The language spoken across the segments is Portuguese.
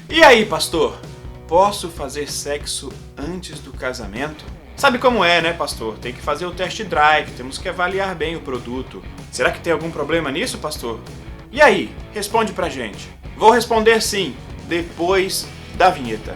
E aí, pastor? Posso fazer sexo antes do casamento? Sabe como é, né, pastor? Tem que fazer o test drive, temos que avaliar bem o produto. Será que tem algum problema nisso, pastor? E aí, responde pra gente. Vou responder sim, depois da vinheta.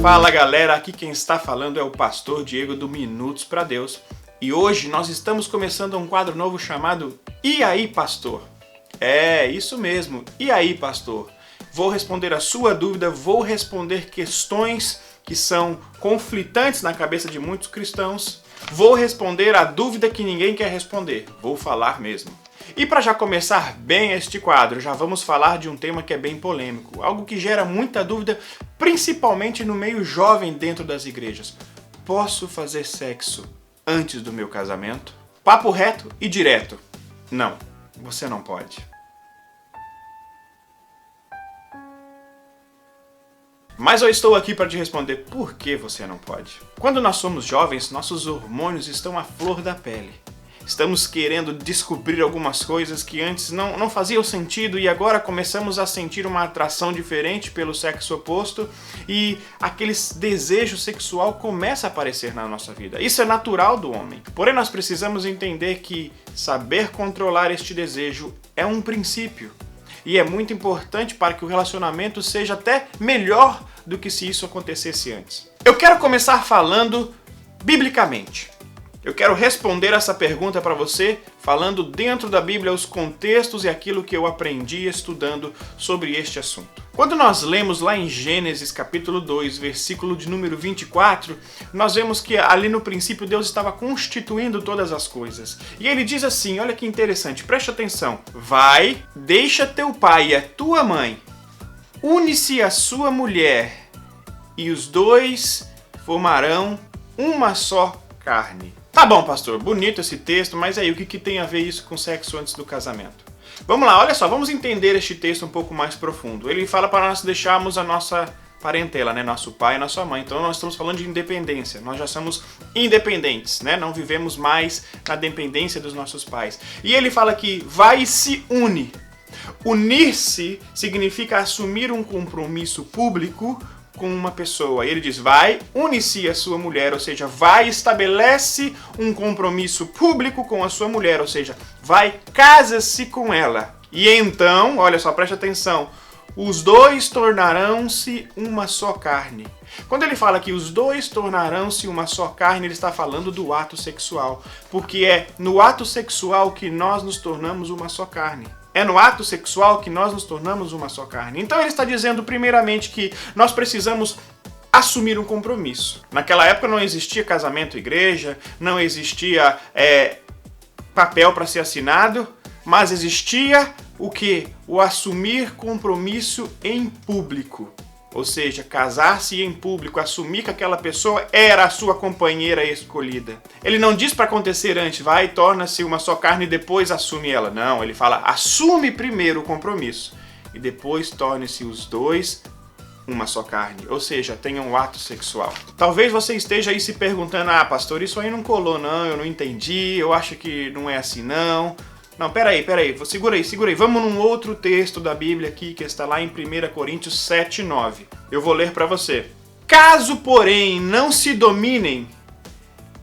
Fala galera, aqui quem está falando é o pastor Diego do Minutos para Deus. E hoje nós estamos começando um quadro novo chamado E aí, pastor? É, isso mesmo, e aí, pastor? Vou responder a sua dúvida, vou responder questões que são conflitantes na cabeça de muitos cristãos. Vou responder a dúvida que ninguém quer responder, vou falar mesmo. E para já começar bem este quadro, já vamos falar de um tema que é bem polêmico, algo que gera muita dúvida, principalmente no meio jovem dentro das igrejas. Posso fazer sexo antes do meu casamento? Papo reto e direto. Não, você não pode. Mas eu estou aqui para te responder por que você não pode. Quando nós somos jovens, nossos hormônios estão à flor da pele. Estamos querendo descobrir algumas coisas que antes não faziam sentido e agora começamos a sentir uma atração diferente pelo sexo oposto e aquele desejo sexual começa a aparecer na nossa vida. Isso é natural do homem. Porém, nós precisamos entender que saber controlar este desejo é um princípio e é muito importante para que o relacionamento seja até melhor do que se isso acontecesse antes. Eu quero começar falando biblicamente. Eu quero responder essa pergunta para você, falando dentro da Bíblia os contextos e aquilo que eu aprendi estudando sobre este assunto. Quando nós lemos lá em Gênesis capítulo 2, versículo de número 24, nós vemos que ali no princípio Deus estava constituindo todas as coisas. E ele diz assim, olha que interessante, preste atenção. Vai, deixa teu pai e a tua mãe, une-se a sua mulher, e os dois formarão uma só carne. Tá bom, pastor, bonito esse texto, mas aí o que tem a ver isso com sexo antes do casamento? Vamos lá, olha só, vamos entender este texto um pouco mais profundo. Ele fala para nós deixarmos a nossa parentela, né? Nosso pai e nossa mãe. Então nós estamos falando de independência, nós já somos independentes, né? Não vivemos mais na dependência dos nossos pais. E ele fala que vai e se une. Unir-se significa assumir um compromisso público com uma pessoa. Ele diz, vai, une-se a sua mulher, ou seja, vai, estabelece um compromisso público com a sua mulher, ou seja, vai, casa-se com ela. E então, olha só, preste atenção, os dois tornarão-se uma só carne. Quando ele fala que os dois tornarão-se uma só carne, ele está falando do ato sexual, porque é no ato sexual que nós nos tornamos uma só carne. É no ato sexual que nós nos tornamos uma só carne. Então ele está dizendo primeiramente que nós precisamos assumir um compromisso. Naquela época não existia casamento igreja, não existia papel para ser assinado, mas existia o quê? O assumir compromisso em público. Ou seja, casar-se em público, assumir que aquela pessoa era a sua companheira escolhida. Ele não diz para acontecer antes, vai, torna-se uma só carne e depois assume ela. Não, ele fala, assume primeiro o compromisso e depois torne-se os dois uma só carne. Ou seja, tenham um ato sexual. Talvez você esteja aí se perguntando, pastor, isso aí não colou não, eu não entendi, eu acho que não é assim não. Não, peraí, segura aí. Vamos num outro texto da Bíblia aqui, que está lá em 1 Coríntios 7, 9. Eu vou ler para você. Caso, porém, não se dominem,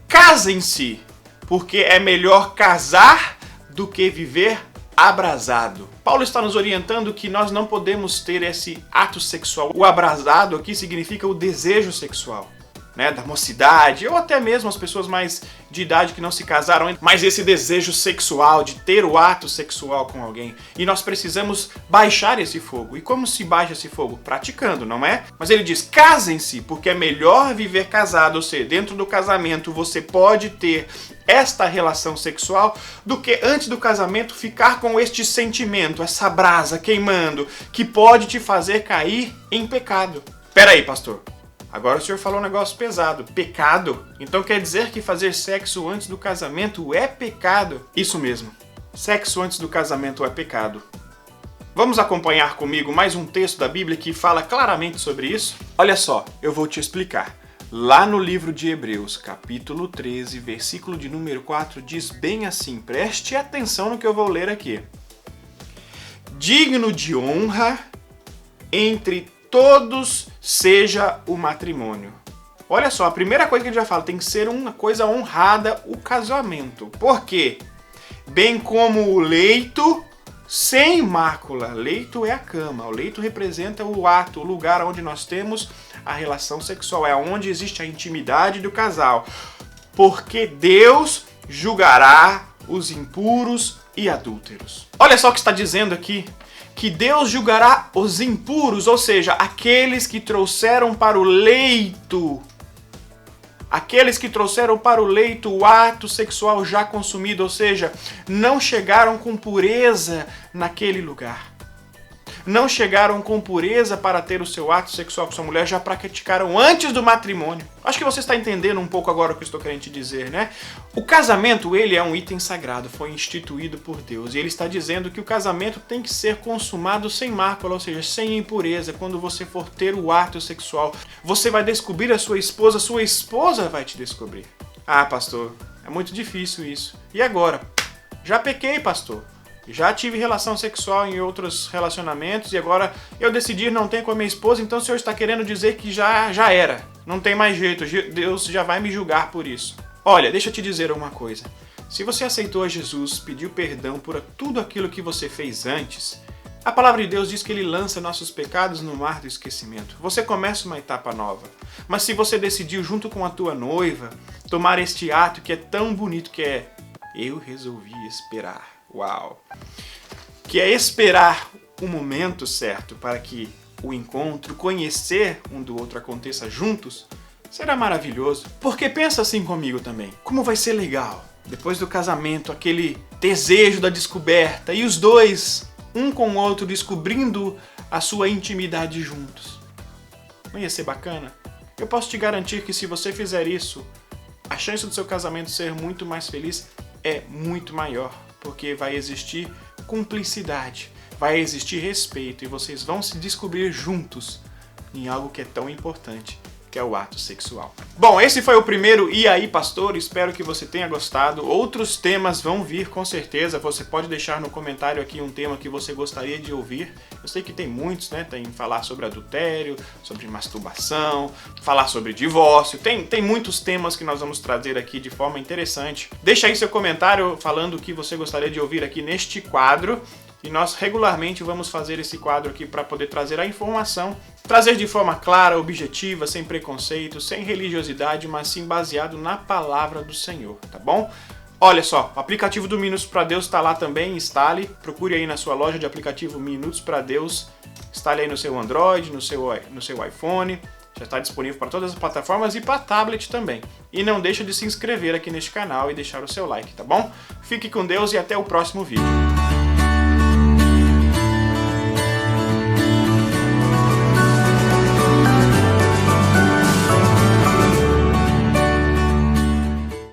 casem-se, porque é melhor casar do que viver abrasado. Paulo está nos orientando que nós não podemos ter esse ato sexual. O abrasado aqui significa o desejo sexual, né, da mocidade, ou até mesmo as pessoas mais de idade que não se casaram, mas esse desejo sexual, de ter o ato sexual com alguém. E nós precisamos baixar esse fogo. E como se baixa esse fogo? Praticando, não é? Mas ele diz, casem-se, porque é melhor viver casado, ou seja, dentro do casamento você pode ter esta relação sexual, do que antes do casamento ficar com este sentimento, essa brasa queimando, que pode te fazer cair em pecado. Peraí, pastor. Agora o senhor falou um negócio pesado. Pecado? Então quer dizer que fazer sexo antes do casamento é pecado? Isso mesmo. Sexo antes do casamento é pecado. Vamos acompanhar comigo mais um texto da Bíblia que fala claramente sobre isso? Olha só, eu vou te explicar. Lá no livro de Hebreus, capítulo 13, versículo de número 4, diz bem assim, preste atenção no que eu vou ler aqui. Digno de honra entre todos seja o matrimônio. Olha só, a primeira coisa que ele já fala, tem que ser uma coisa honrada o casamento. Por quê? Bem como o leito sem mácula. Leito é a cama. O leito representa o ato, o lugar onde nós temos a relação sexual. É onde existe a intimidade do casal. Porque Deus julgará os impuros e adúlteros. Olha só o que está dizendo aqui. Que Deus julgará os impuros, ou seja, aqueles que trouxeram para o leito. Aqueles que trouxeram para o leito o ato sexual já consumido, ou seja, não chegaram com pureza naquele lugar. Não chegaram com pureza para ter o seu ato sexual com sua mulher, já praticaram antes do matrimônio. Acho que você está entendendo um pouco agora o que eu estou querendo te dizer, né? O casamento, ele é um item sagrado, foi instituído por Deus. E ele está dizendo que o casamento tem que ser consumado sem mácula, ou seja, sem impureza. Quando você for ter o ato sexual, você vai descobrir a sua esposa vai te descobrir. Ah, pastor, é muito difícil isso. E agora? Já pequei, pastor. Já tive relação sexual em outros relacionamentos e agora eu decidi não ter com a minha esposa, então o senhor está querendo dizer que já era. Não tem mais jeito, Deus já vai me julgar por isso. Olha, deixa eu te dizer uma coisa. Se você aceitou a Jesus, pediu perdão por tudo aquilo que você fez antes, a palavra de Deus diz que ele lança nossos pecados no mar do esquecimento. Você começa uma etapa nova. Mas se você decidiu junto com a tua noiva tomar este ato que é tão bonito que é eu resolvi esperar. Uau! Que é esperar o momento certo para que o encontro, conhecer um do outro aconteça juntos, será maravilhoso. Porque pensa assim comigo também, como vai ser legal, depois do casamento, aquele desejo da descoberta e os dois, um com o outro, descobrindo a sua intimidade juntos. Não ia ser bacana? Eu posso te garantir que se você fizer isso, a chance do seu casamento ser muito mais feliz é muito maior. Porque vai existir cumplicidade, vai existir respeito e vocês vão se descobrir juntos em algo que é tão importante, que é o ato sexual. Bom, esse foi o primeiro E aí, Pastor? Espero que você tenha gostado. Outros temas vão vir com certeza. Você pode deixar no comentário aqui um tema que você gostaria de ouvir. Eu sei que tem muitos, né? Tem falar sobre adultério, sobre masturbação, falar sobre divórcio. Tem muitos temas que nós vamos trazer aqui de forma interessante. Deixa aí seu comentário falando o que você gostaria de ouvir aqui neste quadro. E nós regularmente vamos fazer esse quadro aqui para poder trazer a informação, trazer de forma clara, objetiva, sem preconceito, sem religiosidade, mas sim baseado na palavra do Senhor, tá bom? Olha só, o aplicativo do Minutos para Deus está lá também, instale, procure aí na sua loja de aplicativo Minutos para Deus, instale aí no seu Android, no seu iPhone, já está disponível para todas as plataformas e para tablet também. E não deixa de se inscrever aqui neste canal e deixar o seu like, tá bom? Fique com Deus e até o próximo vídeo.